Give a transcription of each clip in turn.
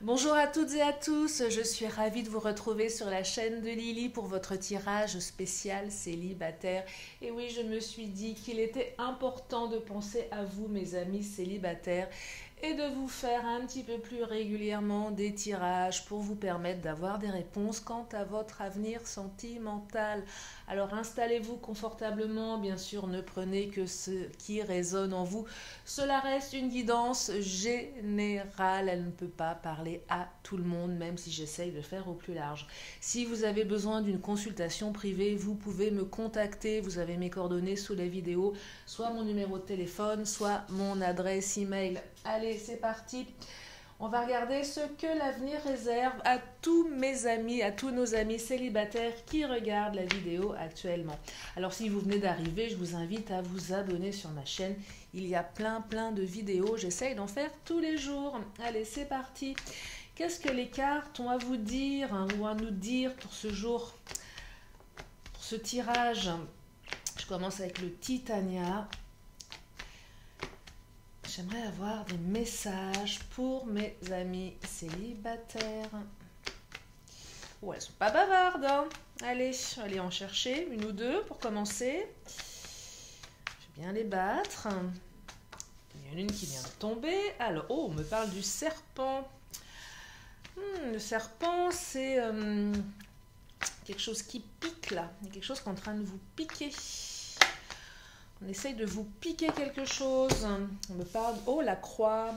Bonjour à toutes et à tous, je suis ravie de vous retrouver sur la chaîne de Lily pour votre tirage spécial célibataire. Et oui, je me suis dit qu'il était important de penser à vous, mes amis célibataires, et de vous faire un petit peu plus régulièrement des tirages pour vous permettre d'avoir des réponses quant à votre avenir sentimental. Alors installez-vous confortablement, bien sûr, ne prenez que ce qui résonne en vous. Cela reste une guidance générale, elle ne peut pas parler à tout le monde, même si j'essaye de faire au plus large. Si vous avez besoin d'une consultation privée, vous pouvez me contacter, vous avez mes coordonnées sous la vidéo, soit mon numéro de téléphone, soit mon adresse email. Allez, c'est parti. On va regarder ce que l'avenir réserve à tous mes amis, à tous nos amis célibataires qui regardent la vidéo actuellement. Alors si vous venez d'arriver, je vous invite à vous abonner sur ma chaîne. Il y a plein de vidéos, j'essaye d'en faire tous les jours. Allez, c'est parti. Qu'est-ce que les cartes ont à vous dire ou à nous dire pour ce jour, pour ce tirage? Je commence avec le Titania. J'aimerais avoir des messages pour mes amis célibataires. Oh, elles sont pas bavardes, hein. Allez en chercher une ou deux pour commencer. Je vais bien les battre. Il y en a une qui vient de tomber. Alors, oh, on me parle du serpent. Le serpent, c'est quelque chose qui pique là. Il y a quelque chose qui est en train de vous piquer. On essaye de vous piquer quelque chose. On me parle, oh, la croix.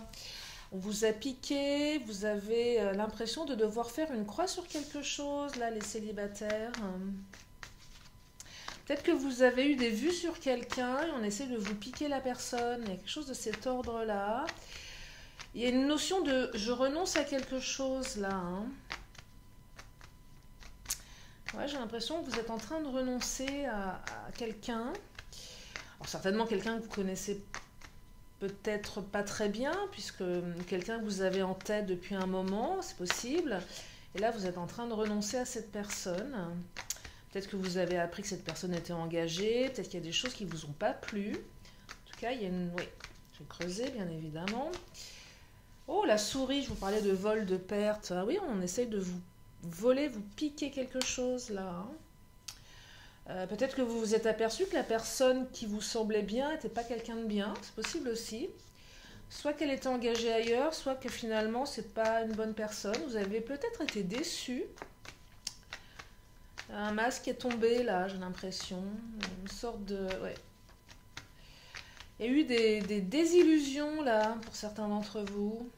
On vous a piqué, vous avez l'impression de devoir faire une croix sur quelque chose, là, les célibataires. Peut-être que vous avez eu des vues sur quelqu'un et on essaie de vous piquer la personne. Il y a quelque chose de cet ordre-là. Il y a une notion de « je renonce à quelque chose » là. Ouais, j'ai l'impression que vous êtes en train de renoncer à quelqu'un. Alors certainement quelqu'un que vous connaissez peut-être pas très bien, puisque quelqu'un que vous avez en tête depuis un moment, c'est possible. Et là, vous êtes en train de renoncer à cette personne. Peut-être que vous avez appris que cette personne était engagée, peut-être qu'il y a des choses qui ne vous ont pas plu. En tout cas, il y a une... Oui, je vais creuser, bien évidemment. Oh, la souris, je vous parlais de vol, de perte. Ah oui, on essaye de vous voler, vous piquer quelque chose, là. Peut-être que vous vous êtes aperçu que la personne qui vous semblait bien n'était pas quelqu'un de bien, c'est possible aussi. Soit qu'elle était engagée ailleurs, soit que finalement c'est pas une bonne personne. Vous avez peut-être été déçu. Un masque est tombé là, j'ai l'impression. Une sorte de... Ouais. Il y a eu des désillusions là pour certains d'entre vous.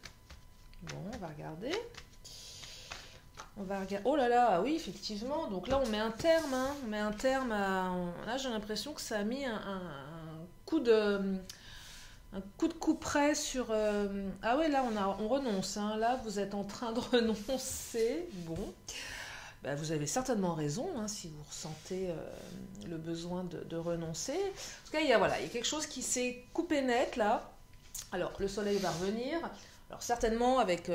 Bon, on va regarder. On va regarder. Oh là là, oui, effectivement. Donc là, on met un terme. Hein. On met un terme à. Là, j'ai l'impression que ça a mis un coup de. Un coup de coup près sur. Ah ouais, là, on renonce. Hein. Là, vous êtes en train de renoncer. Bon. Bah, vous avez certainement raison hein, si vous ressentez le besoin de renoncer. En tout cas, voilà, il y a quelque chose qui s'est coupé net là. Alors, le soleil va revenir. Alors, certainement avec.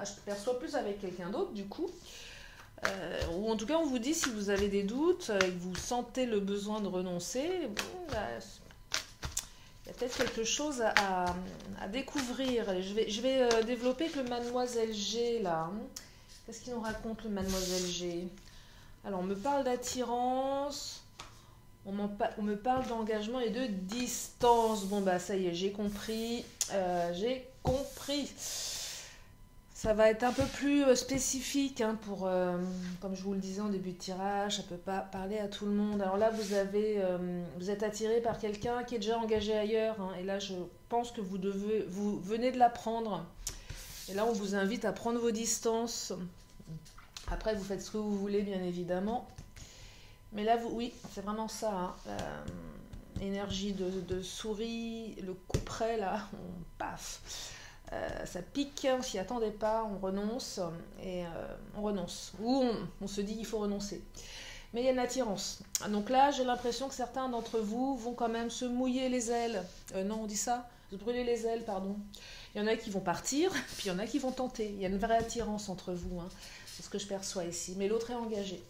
Je perçois plus avec quelqu'un d'autre du coup. Ou en tout cas, on vous dit si vous avez des doutes et que vous sentez le besoin de renoncer, bon, il y a peut-être quelque chose à découvrir. Je vais développer que le Mademoiselle G là. Qu'est-ce qu'il nous raconte le Mademoiselle G? Alors, on me parle d'attirance, on me parle d'engagement et de distance. Bon, bah ça y est, j'ai compris. J'ai compris. Ça va être un peu plus spécifique hein, pour, comme je vous le disais en début de tirage, ça ne peut pas parler à tout le monde. Alors là, vous êtes attiré par quelqu'un qui est déjà engagé ailleurs. Hein, et là, je pense que vous venez de l'apprendre. Et là, on vous invite à prendre vos distances. Après, vous faites ce que vous voulez, bien évidemment. Mais là, oui, c'est vraiment ça. Hein, énergie de souris, le coup près, là, paf. Ça pique, on s'y attendait pas, on renonce et on renonce. Ou on se dit qu'il faut renoncer. Mais il y a une attirance. Donc là, j'ai l'impression que certains d'entre vous vont quand même se mouiller les ailes. Non, on dit ça? Se brûler les ailes, pardon. Il y en a qui vont partir, puis il y en a qui vont tenter. Il y a une vraie attirance entre vous. Hein. C'est ce que je perçois ici. Mais l'autre est engagé.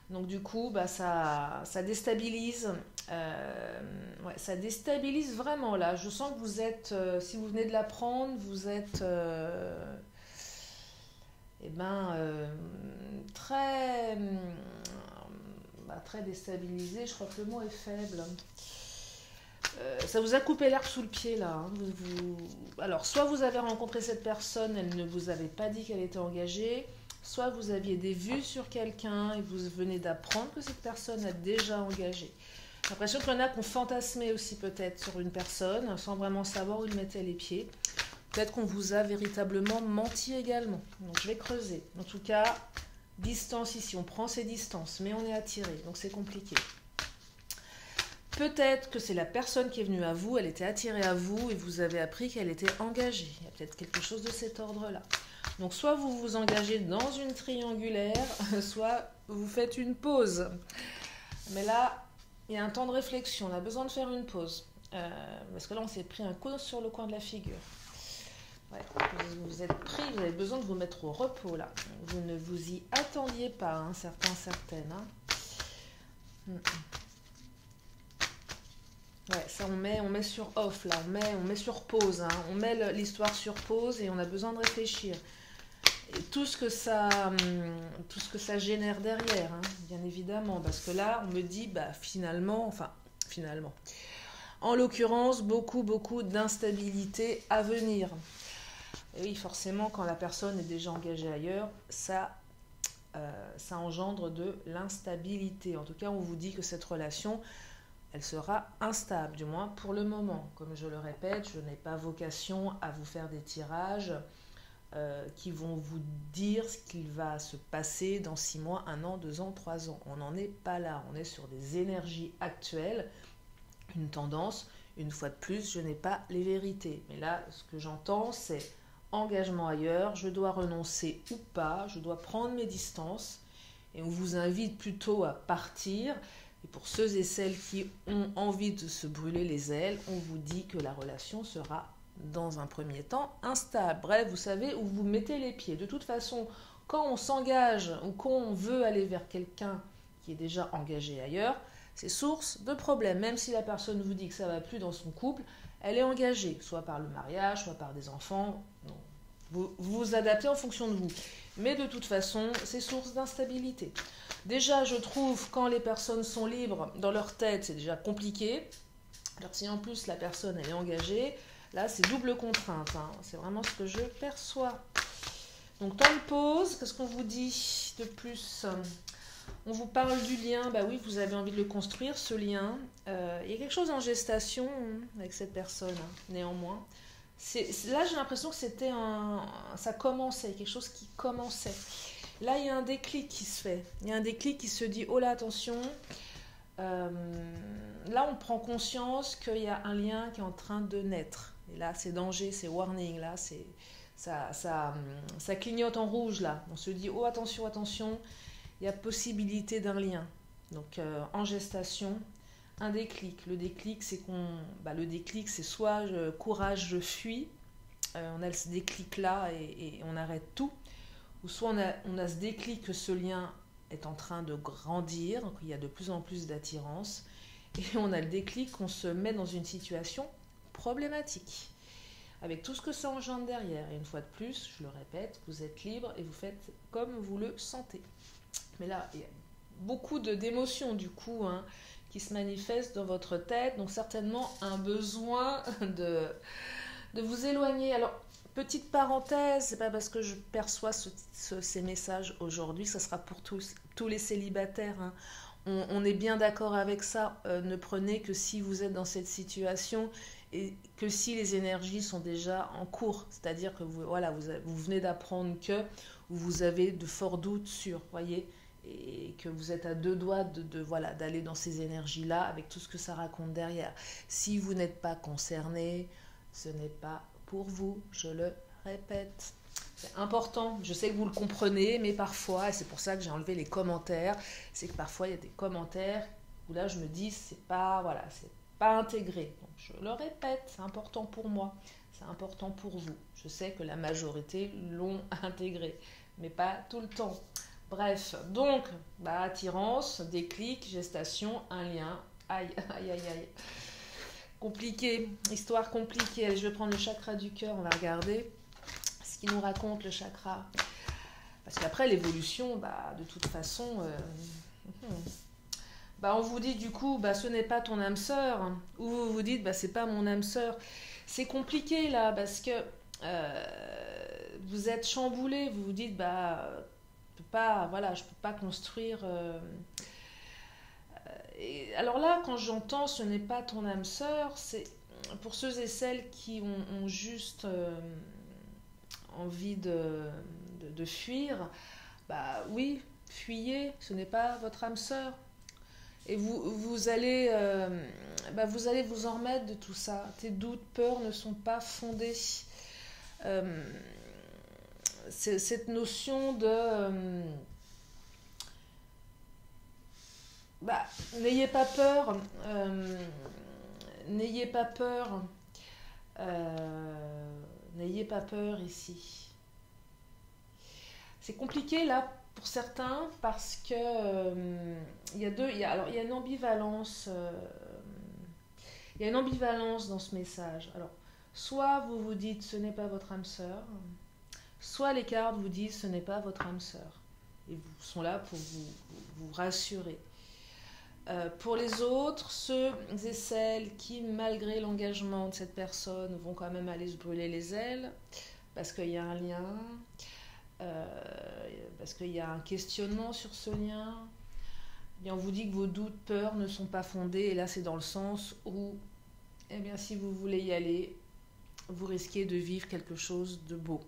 Donc du coup, bah, ça déstabilise. Ouais, ça déstabilise vraiment là. Je sens que vous êtes, si vous venez de l'apprendre, vous êtes eh ben, très, très déstabilisé, je crois que le mot est faible. Ça vous a coupé l'herbe sous le pied là. Hein. Alors, soit vous avez rencontré cette personne, elle ne vous avait pas dit qu'elle était engagée, soit vous aviez des vues sur quelqu'un et vous venez d'apprendre que cette personne a déjà engagé. J'ai l'impression qu'il y en a qui ont fantasmé aussi peut-être sur une personne sans vraiment savoir où ils mettaient les pieds. Peut-être qu'on vous a véritablement menti également. Donc je vais creuser. En tout cas, distance ici, on prend ses distances, mais on est attiré, donc c'est compliqué. Peut-être que c'est la personne qui est venue à vous, elle était attirée à vous et vous avez appris qu'elle était engagée. Il y a peut-être quelque chose de cet ordre-là. Donc soit vous vous engagez dans une triangulaire, soit vous faites une pause. Mais là, il y a un temps de réflexion, on a besoin de faire une pause. Parce que là, on s'est pris un coup sur le coin de la figure. Ouais, vous êtes pris, vous avez besoin de vous mettre au repos là. Vous ne vous y attendiez pas, hein, certains, certaines. Hein. Ouais, ça on met sur off là, on met sur pause, hein. On met l'histoire sur pause et on a besoin de réfléchir. Et tout ce que ça génère derrière, hein, bien évidemment, parce que là on me dit finalement, en l'occurrence beaucoup d'instabilité à venir. Et oui, forcément quand la personne est déjà engagée ailleurs, ça engendre de l'instabilité. En tout cas, on vous dit que cette relation, elle sera instable, du moins pour le moment. Comme je le répète, je n'ai pas vocation à vous faire des tirages qui vont vous dire ce qu'il va se passer dans 6 mois, 1 an, 2 ans, 3 ans. On n'en est pas là. On est sur des énergies actuelles, une tendance. Une fois de plus, je n'ai pas les vérités. Mais là, ce que j'entends, c'est engagement ailleurs. Je dois renoncer ou pas. Je dois prendre mes distances. Et on vous invite plutôt à partir. Et pour ceux et celles qui ont envie de se brûler les ailes, on vous dit que la relation sera, dans un premier temps, instable. Bref, vous savez où vous mettez les pieds. De toute façon, quand on s'engage ou qu'on veut aller vers quelqu'un qui est déjà engagé ailleurs, c'est source de problèmes. Même si la personne vous dit que ça ne va plus dans son couple, elle est engagée, soit par le mariage, soit par des enfants. Non. Vous vous adaptez en fonction de vous. Mais de toute façon, c'est source d'instabilité. Déjà, je trouve, quand les personnes sont libres dans leur tête, c'est déjà compliqué. Alors si en plus la personne elle est engagée, là c'est double contrainte. Hein. C'est vraiment ce que je perçois. Donc temps de pause, qu'est-ce qu'on vous dit de plus? On vous parle du lien, oui, vous avez envie de le construire, ce lien. Il y a quelque chose en gestation avec cette personne, néanmoins. Là, j'ai l'impression que ça commençait, quelque chose qui commençait. Là, il y a un déclic qui se fait. Il y a un déclic qui se dit, oh là, attention. Là, on prend conscience qu'il y a un lien qui est en train de naître. Et là, c'est danger, c'est warning. Là, ça clignote en rouge. Là, on se dit, oh, attention, attention. Il y a possibilité d'un lien. Donc, en gestation, un déclic. Le déclic, c'est le déclic, c'est soit courage, je fuis. On a ce déclic-là et on arrête tout. Ou soit on a ce déclic que ce lien est en train de grandir, qu'il y a de plus en plus d'attirance. Et on a le déclic qu'on se met dans une situation problématique. Avec tout ce que ça engendre derrière. Et une fois de plus, je le répète, vous êtes libre et vous faites comme vous le sentez. Mais là, il y a beaucoup d'émotions du coup qui se manifestent dans votre tête. Donc certainement un besoin de vous éloigner. Alors, petite parenthèse, c'est pas parce que je perçois ces messages aujourd'hui, ça sera pour tous les célibataires. Hein. On est bien d'accord avec ça. Ne prenez que si vous êtes dans cette situation et que si les énergies sont déjà en cours. C'est-à-dire que vous venez d'apprendre que vous avez de forts doutes sur, voyez, et que vous êtes à 2 doigts d'aller dans ces énergies-là avec tout ce que ça raconte derrière. Si vous n'êtes pas concerné, ce n'est pas pour vous, je le répète. C'est important, je sais que vous le comprenez, mais parfois, et c'est pour ça que j'ai enlevé les commentaires, c'est que parfois il y a des commentaires où là je me dis c'est pas intégré. Donc je le répète, c'est important pour moi, c'est important pour vous. Je sais que la majorité l'ont intégré, mais pas tout le temps. Bref, donc, attirance, déclic, gestation, un lien. Aïe, aïe, aïe, aïe. Compliqué, histoire compliquée. Allez, je vais prendre le chakra du cœur, on va regarder ce qu'il nous raconte, le chakra Parce qu'après, l'évolution, bah, de toute façon, bah, on vous dit du coup, bah, ce n'est pas ton âme sœur, ou vous vous dites, bah, c'est pas mon âme sœur. C'est compliqué là, parce que vous êtes chamboulé, vous vous dites, bah, voilà, je peux pas construire. Et alors là, quand j'entends, ce n'est pas ton âme sœur, c'est pour ceux et celles qui ont juste envie de fuir, bah oui, fuyez, ce n'est pas votre âme sœur. Et vous allez vous en remettre de tout ça. Tes doutes, peurs ne sont pas fondés. Cette notion de... n'ayez pas peur. N'ayez pas peur. N'ayez pas peur ici. C'est compliqué là pour certains parce que il y a une ambivalence. Il y a une ambivalence dans ce message. Alors, soit vous vous dites ce n'est pas votre âme sœur, soit les cartes vous disent ce n'est pas votre âme sœur. Et vous sont là pour vous rassurer. Pour les autres, ceux et celles qui, malgré l'engagement de cette personne, vont quand même aller se brûler les ailes, parce qu'il y a un lien, parce qu'il y a un questionnement sur ce lien, et on vous dit que vos doutes, peurs ne sont pas fondés, et là c'est dans le sens où, eh bien, si vous voulez y aller, vous risquez de vivre quelque chose de beau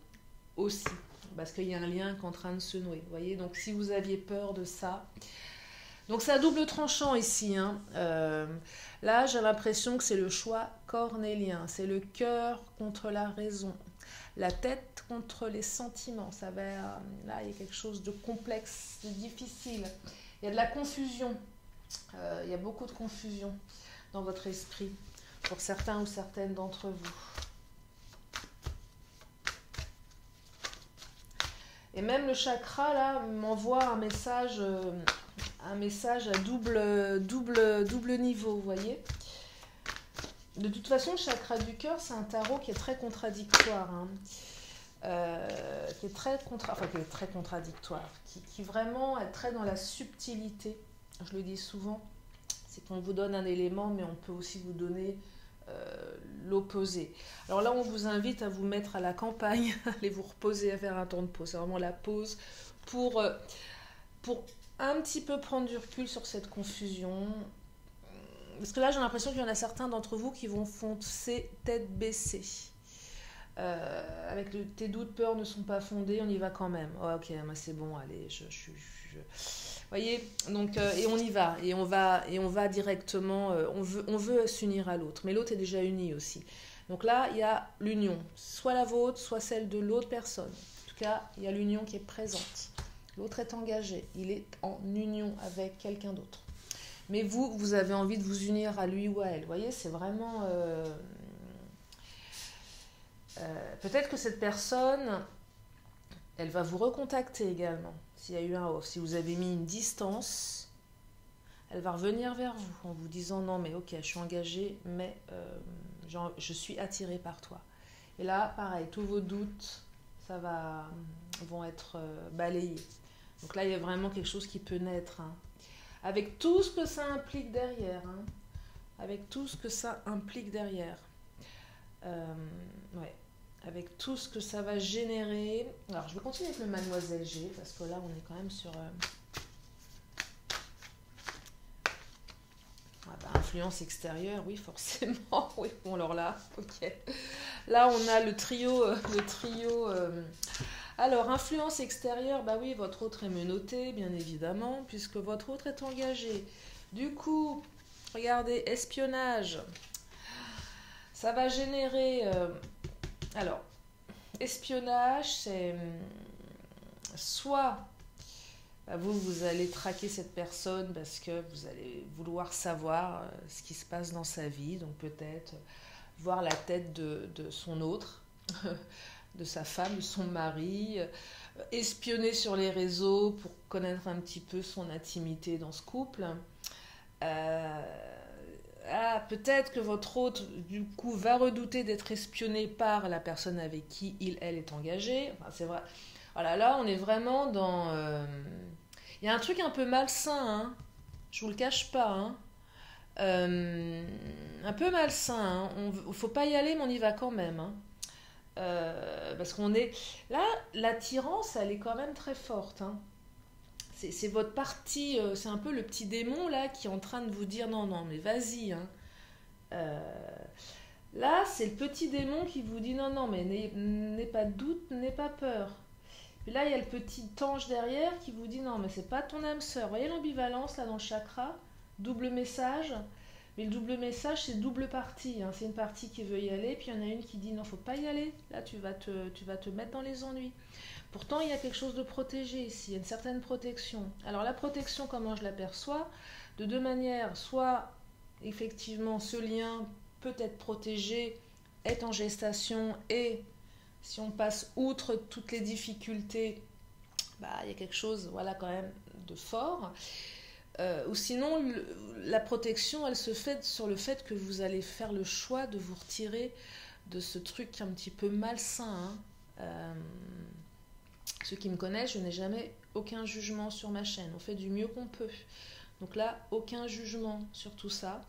aussi, parce qu'il y a un lien qui est en train de se nouer, vous voyez. Donc si vous aviez peur de ça, donc c'est à double tranchant ici, hein. Là j'ai l'impression que c'est le choix cornélien, c'est le cœur contre la raison, la tête contre les sentiments. Ça va, là il y a quelque chose de complexe, de difficile, il y a de la confusion, il y a beaucoup de confusion dans votre esprit pour certains ou certaines d'entre vous. Et même le chakra là m'envoie un message à double niveau, vous voyez. De toute façon, le chakra du cœur, c'est un tarot qui est très contradictoire, hein. Qui est très contradictoire, qui vraiment est très dans la subtilité. Je le dis souvent, c'est qu'on vous donne un élément, mais on peut aussi vous donner l'opposé. Alors là, on vous invite à vous mettre à la campagne, aller vous reposer, à faire un temps de pause. C'est vraiment la pause pour un petit peu prendre du recul sur cette confusion. Parce que là, j'ai l'impression qu'il y en a certains d'entre vous qui vont foncer tête baissée. Avec tes doutes, peurs ne sont pas fondés, on y va quand même. Oh, ok, moi c'est bon, allez, Vous voyez, donc, et on y va, et on va directement, on veut s'unir à l'autre, mais l'autre est déjà uni aussi. Donc là, il y a l'union, soit la vôtre, soit celle de l'autre personne. En tout cas, il y a l'union qui est présente. L'autre est engagé, il est en union avec quelqu'un d'autre. Mais vous avez envie de vous unir à lui ou à elle. Vous voyez, c'est vraiment... peut-être que cette personne, elle va vous recontacter également. S'il y a eu un off, si vous avez mis une distance, elle va revenir vers vous en vous disant non mais ok, je suis engagée, mais je suis attirée par toi. Et là, pareil, tous vos doutes, vont être balayés. Donc là, il y a vraiment quelque chose qui peut naître, hein, avec tout ce que ça implique derrière, hein, avec tout ce que ça implique derrière. Ouais. Avec tout ce que ça va générer. Alors, je vais continuer avec le Mademoiselle G, parce que là, on est quand même sur... influence extérieure, oui, forcément. Oui, bon, alors là, ok. Là, on a le trio... Alors, influence extérieure, bah oui, votre autre est menotté, bien évidemment, puisque votre autre est engagé. Du coup, regardez, espionnage. Ça va générer... Alors, espionnage, c'est soit vous allez traquer cette personne parce que vous allez vouloir savoir ce qui se passe dans sa vie, donc peut-être voir la tête de son autre, de sa femme, de son mari, espionner sur les réseaux pour connaître un petit peu son intimité dans ce couple. peut-être que votre hôte, du coup, va redouter d'être espionné par la personne avec qui il, elle est engagée. Enfin, c'est vrai. Voilà, là, on est vraiment dans... Il y a un truc un peu malsain, hein. Je vous le cache pas, hein. Un peu malsain, hein. Faut pas y aller, mais on y va quand même, hein. Parce qu'on est... Là, l'attirance, elle est quand même très forte, hein. C'est votre partie, c'est un peu le petit démon là qui est en train de vous dire non, non, mais vas-y, hein. Euh, Là, c'est le petit démon qui vous dit non, non, mais n'aie pas de doute, n'aie pas peur. Puis là, il y a le petit ange derrière qui vous dit non, mais c'est pas ton âme sœur. Vous voyez l'ambivalence là dans le chakra? Double message. Mais le double message, c'est double partie, hein. C'est une partie qui veut y aller, puis il y en a une qui dit non, faut pas y aller. Là, tu vas te mettre dans les ennuis. Pourtant, il y a quelque chose de protégé ici, il y a une certaine protection. Alors la protection, comment je l'aperçois? De deux manières, soit effectivement ce lien peut être protégé, est en gestation, et si on passe outre toutes les difficultés, il y a quelque chose, voilà, quand même de fort. Ou sinon, la protection, elle se fait sur le fait que vous allez faire le choix de vous retirer de ce truc un petit peu malsain, hein. Ceux qui me connaissent, je n'ai jamais aucun jugement sur ma chaîne. On fait du mieux qu'on peut. Donc là, aucun jugement sur tout ça.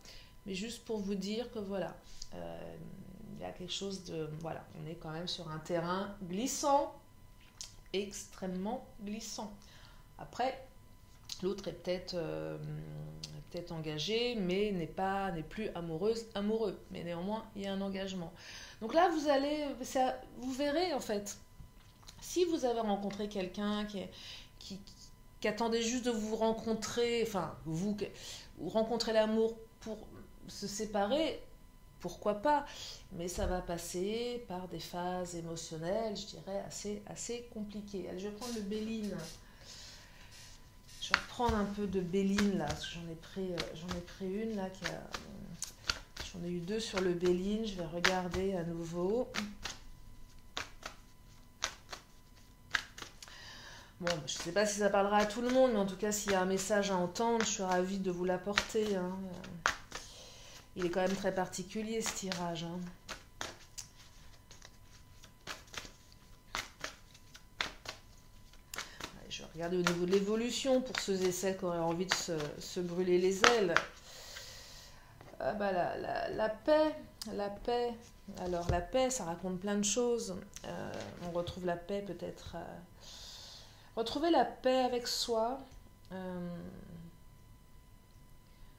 Mais juste pour vous dire que voilà, il y a quelque chose de... Voilà, on est quand même sur un terrain glissant, extrêmement glissant. Après, l'autre est peut-être engagé, mais n'est plus amoureux. Mais néanmoins, il y a un engagement. Donc là, vous verrez en fait. Si vous avez rencontré quelqu'un qui attendait juste de vous rencontrer, enfin, vous rencontrez l'amour pour se séparer, pourquoi pas? Mais ça va passer par des phases émotionnelles, je dirais, assez compliquées. Allez, je vais prendre le Béline. Je vais reprendre un peu de Béline, là, parce que j'en ai pris une, là, j'en ai eu deux sur le Béline. Je vais regarder à nouveau. Bon, je ne sais pas si ça parlera à tout le monde, mais en tout cas, s'il y a un message à entendre, je suis ravie de vous l'apporter, hein. Il est quand même très particulier, ce tirage, hein. Je vais regarder au niveau de l'évolution pour ceux et celles qui auraient envie de se brûler les ailes. La paix. Alors, la paix, ça raconte plein de choses. On retrouve la paix peut-être... Retrouver la paix avec soi,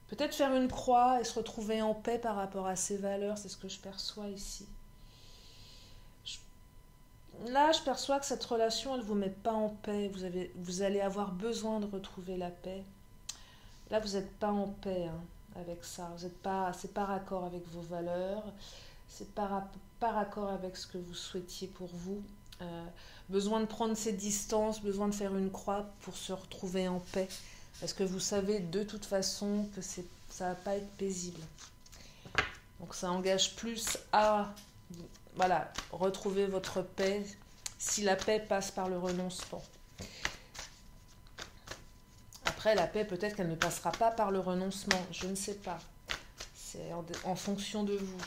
peut-être faire une croix et se retrouver en paix par rapport à ses valeurs, c'est ce que je perçois ici. Là, je perçois que cette relation, elle ne vous met pas en paix, vous allez avoir besoin de retrouver la paix. Là, vous n'êtes pas en paix, hein, avec ça, c'est pas raccord avec vos valeurs, c'est pas raccord avec ce que vous souhaitiez pour vous. Besoin de prendre ses distances, besoin de faire une croix pour se retrouver en paix. Parce que vous savez de toute façon que ça ne va pas être paisible. Donc ça engage plus à retrouver votre paix si la paix passe par le renoncement. Après, la paix, peut-être qu'elle ne passera pas par le renoncement. Je ne sais pas. C'est en fonction de vous.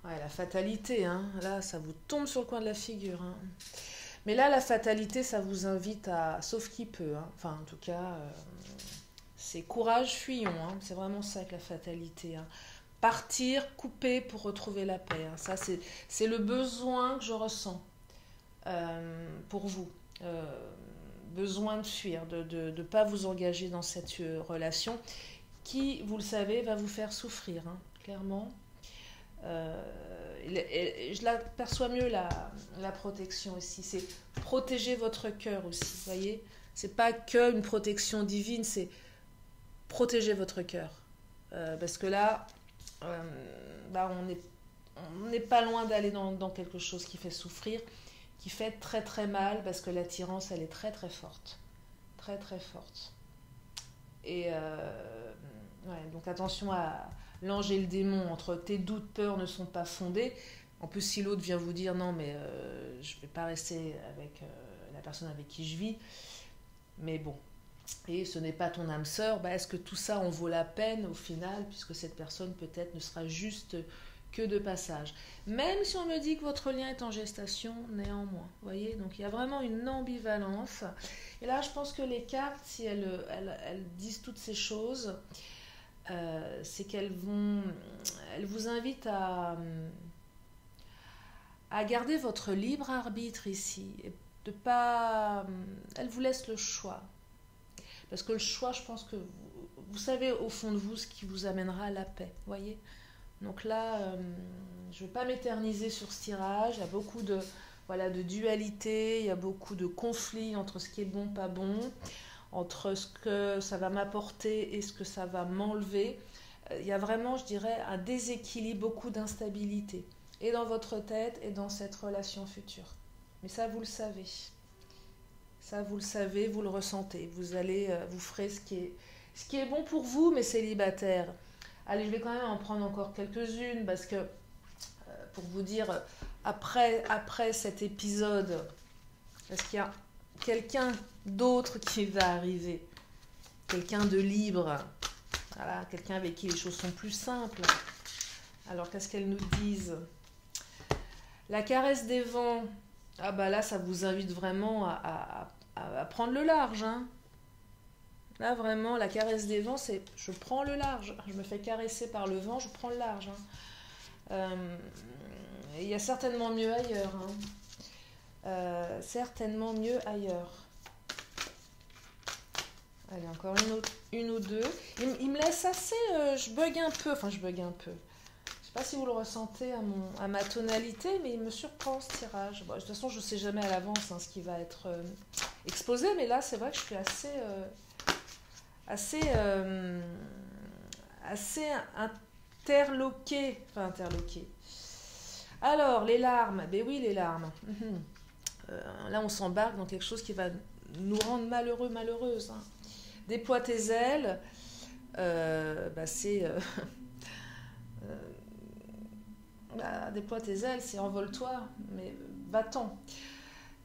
Ouais, la fatalité, hein. Là, ça vous tombe sur le coin de la figure, hein. Mais là, la fatalité, ça vous invite à... Sauf qui peut, hein. Enfin, en tout cas, c'est courage, fuyons, hein. C'est vraiment ça que la fatalité, hein. Partir, couper pour retrouver la paix, hein. Ça, c'est le besoin que je ressens pour vous. Besoin de fuir, de ne pas vous engager dans cette relation qui, vous le savez, va vous faire souffrir, hein, clairement. Je l'aperçois mieux la protection aussi, c'est protéger votre cœur aussi, vous voyez, c'est pas que une protection divine, c'est protéger votre cœur, parce que là on n'est pas loin d'aller dans quelque chose qui fait souffrir, qui fait très très mal, parce que l'attirance, elle est très très forte, très très forte, et donc attention à l'ange et le démon, entre tes doutes, peurs ne sont pas fondés. En plus, si l'autre vient vous dire non, mais je ne vais pas rester avec la personne avec qui je vis. Mais bon, et ce n'est pas ton âme sœur, bah, est-ce que tout ça en vaut la peine au final, puisque cette personne peut-être ne sera juste que de passage. Même si on me dit que votre lien est en gestation, néanmoins. Vous voyez, donc il y a vraiment une ambivalence. Et là, je pense que les cartes, si elles disent toutes ces choses, c'est qu'elles vous invitent à garder votre libre arbitre ici. Et de pas, elles vous laissent le choix. Parce que le choix, je pense que vous savez au fond de vous ce qui vous amènera à la paix. Vous voyez ? Donc là, je ne vais pas m'éterniser sur ce tirage. Il y a beaucoup de dualité, il y a beaucoup de conflits entre ce qui est bon, pas bon, entre ce que ça va m'apporter et ce que ça va m'enlever. Il y a vraiment, je dirais, un déséquilibre, beaucoup d'instabilité. Et dans votre tête et dans cette relation future. Mais ça, vous le savez. Ça, vous le savez, vous le ressentez. Vous ferez ce qui est bon pour vous, mes célibataires. Allez, je vais quand même en prendre encore quelques-unes parce que, pour vous dire, après cet épisode, est-ce qu'il y a quelqu'un d'autre qui va arriver? Quelqu'un de libre, voilà, quelqu'un avec qui les choses sont plus simples. Alors, qu'est-ce qu'elles nous disent? La caresse des vents, ah bah là, ça vous invite vraiment à prendre le large, hein. Là, vraiment, la caresse des vents, c'est je prends le large. Je me fais caresser par le vent, je prends le large. Il y a certainement mieux ailleurs. Certainement mieux ailleurs. Allez, encore une ou deux. Il me laisse assez... je bug un peu. Enfin, je bug un peu. Je ne sais pas si vous le ressentez à ma tonalité, mais il me surprend ce tirage. Bon, de toute façon, je ne sais jamais à l'avance ce qui va être exposé, mais là, c'est vrai que je suis assez interloquée. Enfin, interloquée. Alors, les larmes. Ben oui, les larmes. Là, on s'embarque dans quelque chose qui va nous rendre malheureux, malheureuses. Déploie tes ailes. Déploie tes ailes, c'est envole-toi, mais va-t'en.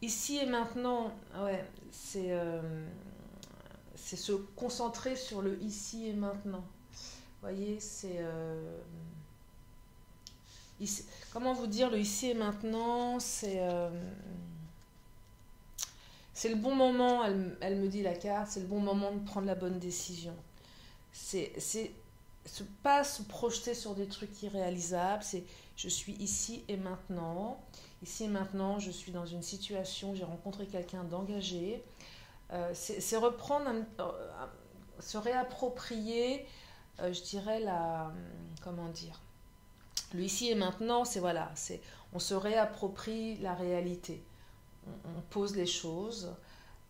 Ici et maintenant, ouais, c'est se concentrer sur le ici et maintenant. Vous voyez, comment vous dire, le ici et maintenant, c'est le bon moment, elle me dit la carte, c'est le bon moment de prendre la bonne décision. C'est pas se projeter sur des trucs irréalisables, c'est je suis ici et maintenant. Ici et maintenant, je suis dans une situation, j'ai rencontré quelqu'un d'engagé. C'est reprendre, se réapproprier, je dirais, comment dire, le ici et maintenant, c'est voilà, on se réapproprie la réalité. On pose les choses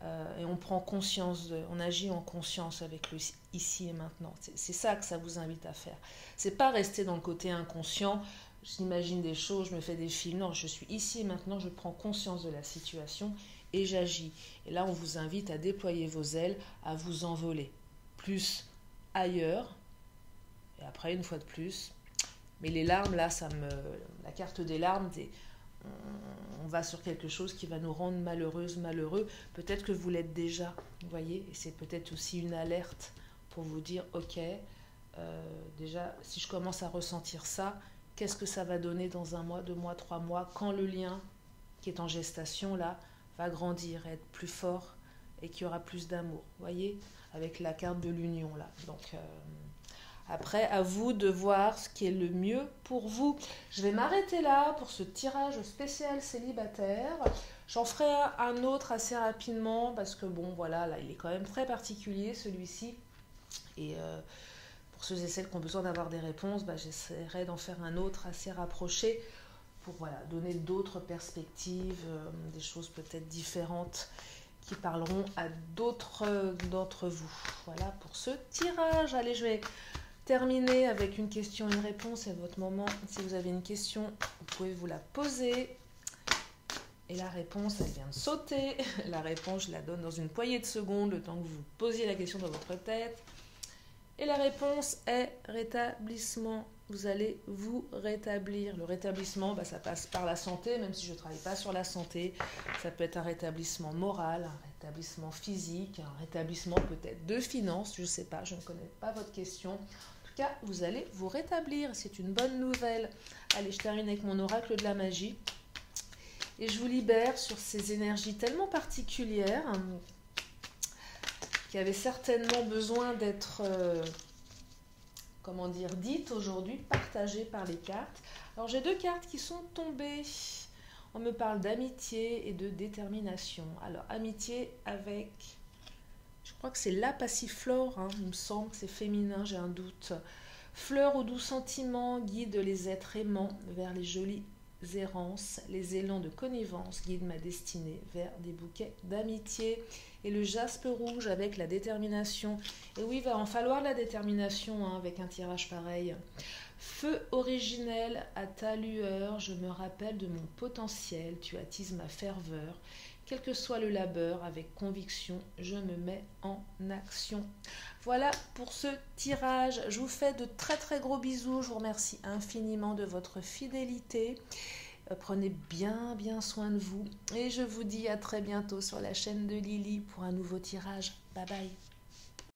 et on prend conscience, on agit en conscience avec le ici et maintenant. C'est ça que ça vous invite à faire. C'est pas rester dans le côté inconscient, j'imagine des choses, je me fais des films. Non, je suis ici et maintenant, je prends conscience de la situation et j'agis. Et là, on vous invite à déployer vos ailes, à vous envoler. Plus ailleurs, et après, une fois de plus. Mais les larmes, là, la carte des larmes, on va sur quelque chose qui va nous rendre malheureuses, malheureux. Peut-être que vous l'êtes déjà, vous voyez. Et c'est peut-être aussi une alerte pour vous dire, ok, déjà, si je commence à ressentir ça, qu'est-ce que ça va donner dans 1 mois, 2 mois, 3 mois, quand le lien qui est en gestation, là, va grandir, être plus fort et qu'il y aura plus d'amour, vous voyez, avec la carte de l'union, là. Donc, après, à vous de voir ce qui est le mieux pour vous. Je vais m'arrêter là pour ce tirage spécial célibataire. J'en ferai un autre assez rapidement parce que, bon, voilà, là, il est quand même très particulier, celui-ci. Et pour ceux et celles qui ont besoin d'avoir des réponses, j'essaierai d'en faire un autre assez rapproché pour donner d'autres perspectives, des choses peut-être différentes qui parleront à d'autres d'entre vous. Voilà pour ce tirage. Allez, je vais terminer avec une question et une réponse. C'est votre moment. Si vous avez une question, vous pouvez vous la poser. Et la réponse, elle vient de sauter. La réponse, je la donne dans une poignée de secondes, le temps que vous posiez la question dans votre tête. Et la réponse est rétablissement. Vous allez vous rétablir. Le rétablissement, ça passe par la santé, même si je ne travaille pas sur la santé. Ça peut être un rétablissement moral, un rétablissement physique, un rétablissement peut-être de finances, je ne sais pas, je ne connais pas votre question. En tout cas, vous allez vous rétablir. C'est une bonne nouvelle. Allez, je termine avec mon oracle de la magie. Et je vous libère sur ces énergies tellement particulières qui avaient certainement besoin d'être, dites aujourd'hui, partagées par les cartes. Alors j'ai 2 cartes qui sont tombées. On me parle d'amitié et de détermination. Alors amitié avec, je crois que c'est la passiflore, il me semble que c'est féminin, j'ai un doute. Fleur aux doux sentiments guide les êtres aimants vers les jolies errances, les élans de connivence guident ma destinée vers des bouquets d'amitié. Et le jaspe rouge avec la détermination. Et oui, il va en falloir de la détermination avec un tirage pareil. Feu originel à ta lueur, je me rappelle de mon potentiel, tu attises ma ferveur. Quel que soit le labeur, avec conviction, je me mets en action. Voilà pour ce tirage. Je vous fais de très très gros bisous. Je vous remercie infiniment de votre fidélité. Prenez bien soin de vous. Et je vous dis à très bientôt sur la chaîne de Lily pour un nouveau tirage. Bye bye.